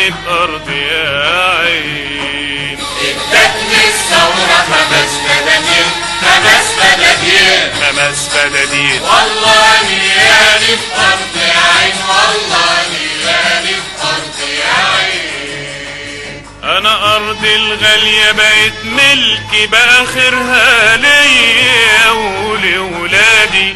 نيالي بأرض يا عين. ادتني الثورة 5 فدادين والله نيالي بأرض يا عين، والله نيالي بأرض يا عين. انا ارضي الغالية بقت ملكي باخرها ليا ولولادي،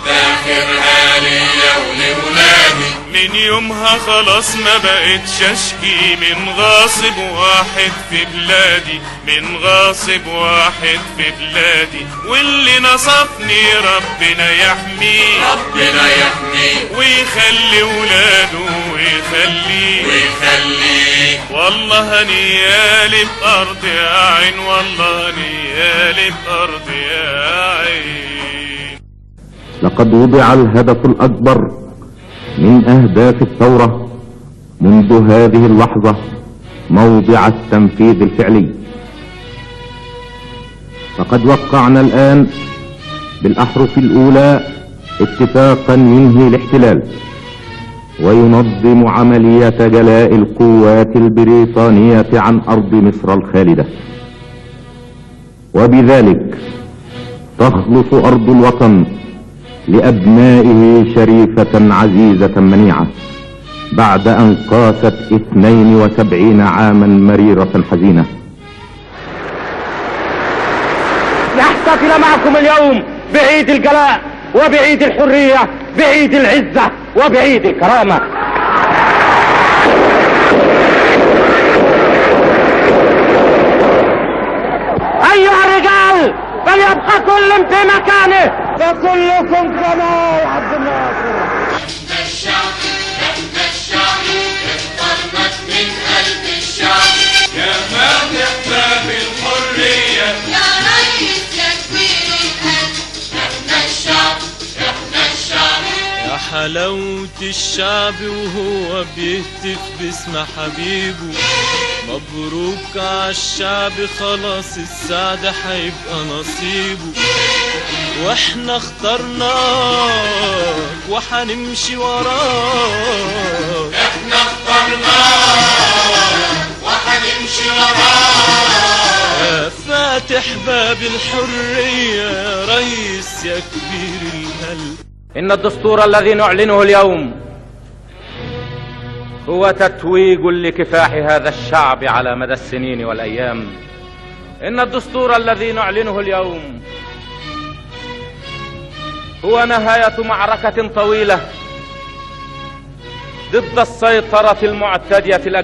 باخرها ليا ولولادي. من يومها خلاص ما بقتش اشكي من غاصب واحد في بلادي، من غاصب واحد في بلادي. واللي نصفني ربنا يحميه، ربنا يحميه ويخلي ولاده ويخليه. والله نيالي بأرض يا عين، والله نيالي بأرض يا عين. لقد وضع الهدف الأكبر من أهداف الثورة منذ هذه اللحظة موضع التنفيذ الفعلي. فقد وقعنا الآن بالأحرف الأولى اتفاقا ينهي الاحتلال وينظم عملية جلاء القوات البريطانية عن أرض مصر الخالدة، وبذلك تخلص أرض الوطن لأبنائه شريفة عزيزة منيعة بعد أن قاست 72 عاما مريرة حزينة. نحتفل معكم اليوم بعيد الجلاء وبعيد الحرية، بعيد العزة وبعيد الكرامة. أيها الرجال، فليبقى كل في مكانه فكلكم كما عبد الناصر. احنا الشعب، احنا الشعب، اخترناك من قلب الشعب. يا فاتح باب الحرية، يا ريس يا كبير القلب. احنا الشعب، احنا الشعب. يا حلاوة الشعب وهو بيهتف باسم حبيبه. مبروك عالشعب خلاص السعد هيبقى نصيبه. واحنا اخترناك وحنمشي وراك. احنا اخترناك وحنمشي وراك. يا فاتح باب الحرية يا ريس يا كبير القلب. إن الدستور الذي نعلنه اليوم هو تتويج لكفاح هذا الشعب على مدى السنين والأيام. إن الدستور الذي نعلنه اليوم هو نهاية معركة طويلة ضد السيطرة المعتدية الأجنبية.